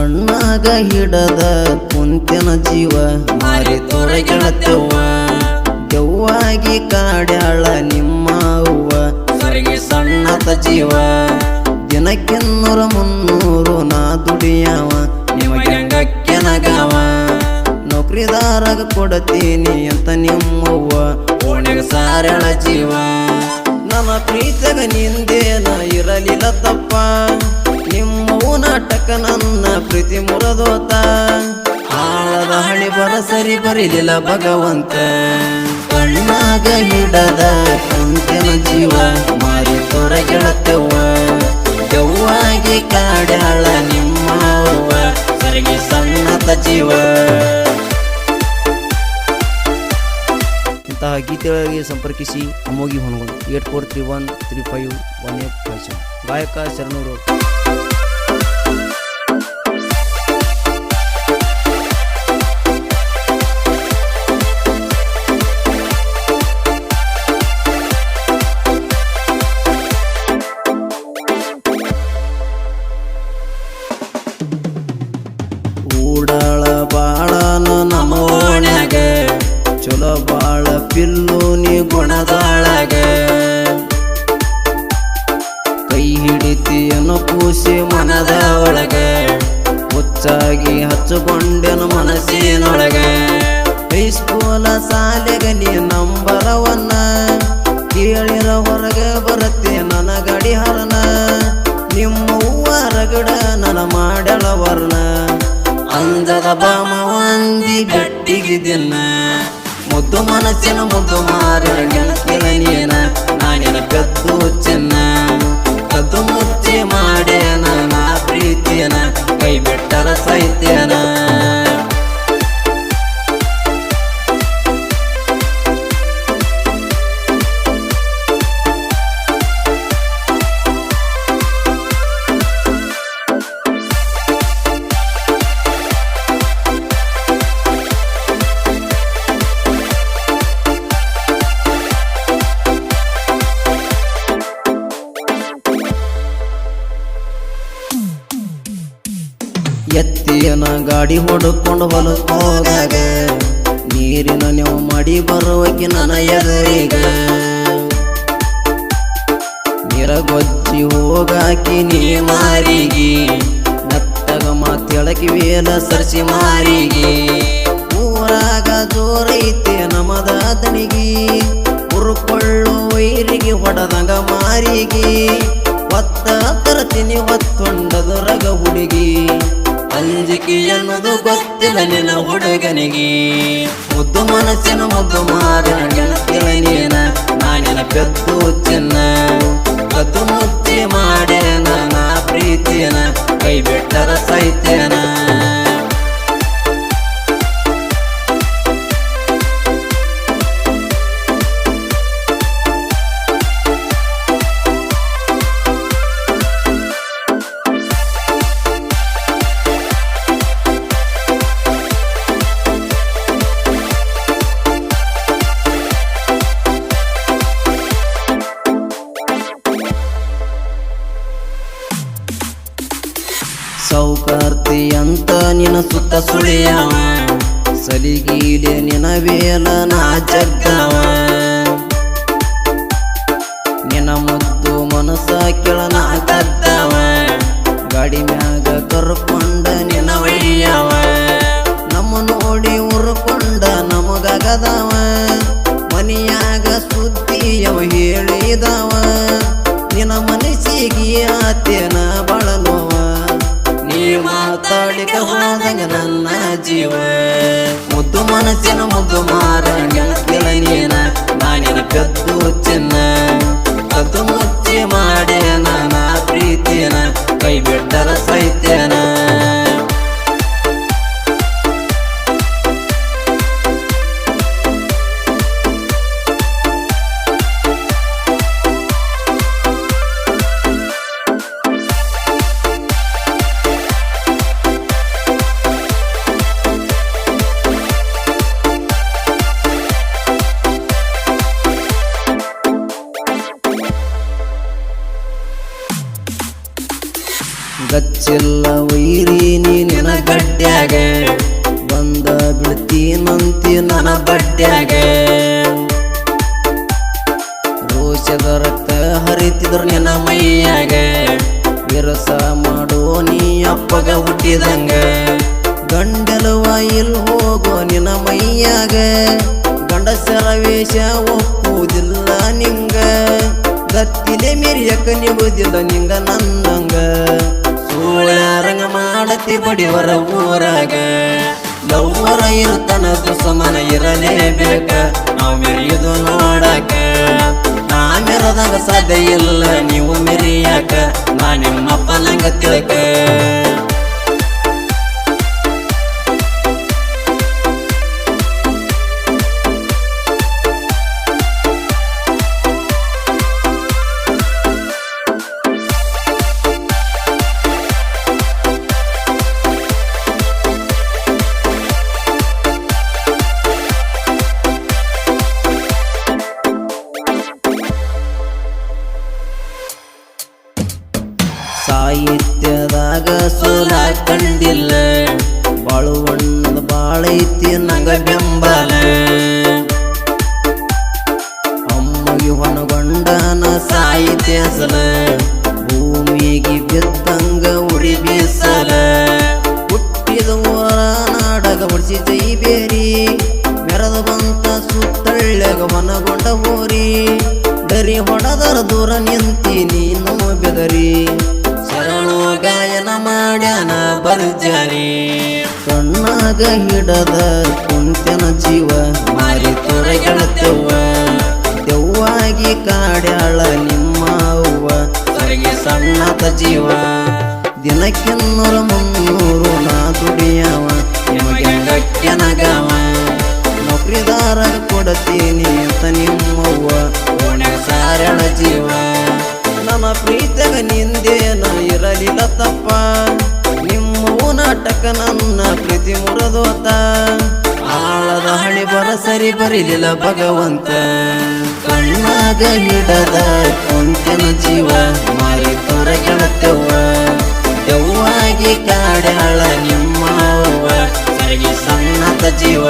ಕಣ್ಣಾಗ ಹಿಡದ ಕುಂತಿನ ಜೀವ ಮಾರಿ ತೊರಗೆಳತೆವ್ವ ದೆವ್ವಾಗಿ ಕಾಡ್ಯಾಳ ನಿಮ್ಮ ಅವ್ವ ಸರಿಗೆ ಸಣ್ಣತ ಜೀವ ದಿನಕ್ಕೆ 100-300 ನಾ ದುಡಿಯವ ನಿಮಗೆಂಗಕ್ಕೆನಗವ ನೌಕರಿದಾರಾಗ ಕೊಡತೀನಿ ಅಂತ ನಿಮ್ಮವ್ವ ಓಣ್ಯಾಗ ಸಾರ್ಯಾಳ ಜೀವ ನನ್ನ ಪ್ರೀತಿಯಾಗ ನಿಂದೇನ ಇರಲಿಲ್ಲ ತಪ್ಪ ನಿಮ್ಮವು ನಾಟಕ ನನ್ನ ಪ್ರೀತಿ ಮುರದೋತ ಆಳದ ಹಳಿ ಬರ ಸರಿ ಬರಿಲಿಲ್ಲ ಭಗವಂತ ಕಣ್ಣಾಗ ಹಿಡದ ಕಂತಿನ ಜೀವ ಮಾರಿ ತೊರಗೆಳತೆವ್ವ ದೆವ್ವಾಗಿ ಕಾಡ್ಯಾಳ ನಿಮ್ಮ ಅವ್ವ ಸರಿಗೆ ಸಣ್ಣತ ಜೀವ. ಇಂತಹ ಗೀತೆಗಳಿಗೆ ಸಂಪರ್ಕಿಸಿ ಅಮೋಗಿ ಹೊನಗೊಂಡು 8431351857 ಗಾಯಕ ಶರಣೂರು. ಊಡಾಳ ಬಾಳನ ನಮ್ಮ ಓಣ್ಯಾಗ ಚಲೋ ಬಾಳ ಪಿಲ್ಲು ನೀ ಗುಣದಾಳಗ ಕೈ ಹಿಡಿತಿಯನು ಕೂಸಿ ಮನದ ಒಳಗ ಹುಚ್ಚಾಗಿ ಹಚ್ಚಿಕೊಂಡೆನು ಮನಸ್ಸಿನೊಳಗ ಹೈಸ್ಕೂಲ ಸಾಲೆಗ ನೀ ನಂಬರವನ್ನ ಕೇಳಿರ ಹೊರಗ ಬರತ್ತೆ ನನ್ನ ಗಡಿ ಹರನ ನಿಮ್ಮವ್ವ ರಗಡ ನನ್ನ ಮಾಡಳ ವರ್ಣ ಅಂದದ ಬಾಮ ಒಂದಿ ಗಟ್ಟಿಗಿದ್ದೆನ್ನ ಮುದ್ದು ಮನಸ್ಸಿನ ಮುದ್ದು ಮಾರಿನ ಗೆಳತಿಯ ನೀನ ನಾನಿನ ಕದ್ದು ಚೆನ್ನ ಕದ್ದು ಮುಚ್ಚಿ ಮಾಡೇನ ನಾ ಪ್ರೀತಿಯನ ಕೈ ಬಿಟ್ಟರ ಸೈತ್ಯನ. ಎತ್ತಿಯನ ಗಾಡಿ ಹೊಡ್ಕೊಂಡು ಹೊಲಕ್ಕೆ ಹೋಗಾಗ ನೀರಿನ ನೀವು ಮಾಡಿ ಬರುವಕ್ಕೆ ನನ್ನ ಎದುರೀಗ ನೀರಗೊಜ್ಜಿ ಹೋಗಾಕಿ ನೀ ಮಾರಿಗೆ ನತ್ತಗ ಮಾತೇಳಕಿ ವೇಲ ಸರ್ಸಿ ಮಾರಿಗೆ ಊರಾಗ ಜೋರೈತೆ ನಮದ ದನಿಗಿ ಉರುಕೊಳ್ಳು ವೈರಿಗೆ ಹೊಡೆದಂಗ ಮಾರಿಗೆ ಒತ್ತ ತರತೀನಿ ಹೊತ್ತೊಂಡದೊರಗ ಹುಡುಗಿ ಅಂಜಿಕೆ ಅನ್ನೋದು ಗೊತ್ತಿಲ್ಲ ನಿನ್ನ ಹುಡುಗನಿಗೆ ಮುದ್ದು ಮನಸ್ಸಿನ ಮುದ್ದು ಮಾರಿನ ಗೆಳತಿಯ ನೀನ ನಾನಿನ ಕದ್ದು ಚೆನ್ನ ಕದ್ದು ಮುಚ್ಚಿ ಮಾಡೇನ ನಾ ಪ್ರೀತಿಯನ ಕೈ ಬಿಟ್ಟರ ಸೈತ್ಯನ. ಸೌಕಾರ್ತಿ ಅಂತ ನಿನ್ನ ಸುತ್ತ ಸುಳಿಯವ ಸಲಿಗೀಲೆ ನಿನ್ನ ವೇಲ ನಾ ಜಗ್ಗವ ನಿನ್ನ ಮುದ್ದು ಮನಸ್ಸ ಕೆಳನ ಕದ್ದವ ಗಾಡಿ ಮ್ಯಾಗ ಕರ್ಕೊಂಡ ನಿನ್ನ ಒಯ್ಯವ ನಮ್ಮ ನೋಡಿ ಉರ್ಕೊಂಡ ನಮಗದವ ಮನಿಯಾಗ ಸುದ್ದಿಯವ ಹೇಳಿದವ ನಿನ್ನ ಮನಸ್ಸಿಗೆ ಆತೇನ ಬಾಳ ನೋವ ನೀ ಮಾತಾಡಿಕ ಹೋದಂಗ ನನ್ನ ಜೀವ ಮುದ್ದು ಮನಸ್ಸಿನ ಮುದ್ದು ಮಾರ ಗೆಳತಿಯ ನೀನ ನಾನಿನ ಕದ್ದು ಚೆನ್ನ ಕದ್ದು ಮುಚ್ಚಿ ಮಾಡೇನ ನಾ ಪ್ರೀತಿಯನ ಕೈ ಬಿಟ್ಟರ ಸೈತ್ಯನ. ಗಚ್ಚಿಲ್ಲ ವೈರಿ ನೀನಿನ ಗಡ್ಡ್ಯಾಗ ಬಂದ ಬಿಡ್ತೀನಂತಿ ನನ್ನ ಬಡ್ಡ್ಯಾಗ ರೋಷದ ರಕ್ತ ಹರಿತಿದ್ರು ನಿನ್ನ ಮೈಯಾಗ ವಿರಸ ಮಾಡೋ ನೀ ಅಪ್ಪಗ ಹುಟ್ಟಿದಂಗ ಗಂಡಲುವ ಇಲ್ಲಿ ಹೋಗೋ ನಿನ್ನ ಮೈಯಾಗ ಗಂಡಸರ ವೇಷ ಒಪ್ಪುವುದಿಲ್ಲ ನಿಂಗ ಗತ್ತಿಲೆ ಮೆರಿಯಕ ನಿಗುದಿಲ್ಲ ನಿಂಗ ನಂದಂಗ ಸೂಳ್ಯಾರಂಗ ಮಾಡತಿ ಬಡಿವರ ಊರಾಗ ಲವ್ವರ ಇರುತ್ತನ ದುಸಮನ ಇರಲೇಬೇಕ ನಾವು ಮೆರೆಯುದು ನೋಡಕ ನಾ ಮೆರದಾಗ ಸಾಧ್ಯ ಇಲ್ಲ ನೀವು ಮೆರಿಯಾಕ ನಾ ನಿಮ್ಮಪ್ಪ ನಂಗ ತಿಳಕ ಸಾಹಿತ್ಯದಾಗ ಸೋಲ ಕಂಡಿಲ್ಲ ಬಾಳುವಣ್ಣದ ಬಾಳೈತಿ ನಂಗ ಬೆಂಬಲ ಅಮ್ಮಗೆ ಹೊನಗೊಂಡನ ಸಾಹಿತ್ಯ ಸಲ ಭೂಮಿಗೆ ಬಿದ್ದಂಗ ಉರಿ ಬೀಸಲ ಹುಟ್ಟಿದ ಊರ ನಾಡಗ ಬಡಿಸಿ ಜೈ ಬೇರಿ ಮೆರೆದ ಬಂತ ಸುತ್ತಳ್ಳ್ಯಾಗ ಹೊನಗೊಂಡ ಹೋರಿ ಡರಿ ಹೊಡೆದರ ದೂರ ನಿಂತಿ ನೀನು ಬೆದರಿ ಶರಣು ಗಾಯನ ಮಾಡ್ಯಾನ ಬರ್ಜಾರಿ ಕಣ್ಣಾಗ ಹಿಡದ ಕುಂತನ ಜೀವ ಮಾರಿ ತೊರೆಗೆಳತೆವ್ವ ದೆವ್ವಾಗಿ ಕಾಡ್ಯಾಳ ನಿಮ್ಮ ಅವ್ವ ಸರಿಗೆ ಸಣ್ಣತ ಜೀವ ದಿನಕ್ಕಿನ್ನೂರು ಮುನ್ನೂರು ನಾ ದುಡಿಯವ ನಿಮಗೆ ಗಟ್ಯನಗವ ನೌಕರಿದಾರ ಕೊಡತೀನಿ ಅಂತ ನಿಮ್ಮವ್ವ ಓಣ್ಯಾಗ ಸಾರಣ ಜೀವ ನಮ್ಮ ಪ್ರೀತಿಗ ನಿಂದೇನ ಇರಲಿಲ್ಲ ತಪ್ಪ ನಿಮ್ಮ ನಾಟಕ ನನ್ನ ಪ್ರೀತಿ ಮುರದೋತ ಆಳದ ಹಣಿ ಬರ ಸರಿ ಬರಿಲಿಲ್ಲ ಭಗವಂತ ಕಣ್ಣಾಗ ಹಿಡದ ಕುಂತನ ಜೀವ ಮಾರಿ ತೊರೆಗೆಳತೆವ್ವ ದೆವ್ವಾಗಿ ಕಾಡ್ಯಾಳ ನಿಮ್ಮ ಅವ್ವ ಸರಿಗೆ ಸಣ್ಣತ ಜೀವ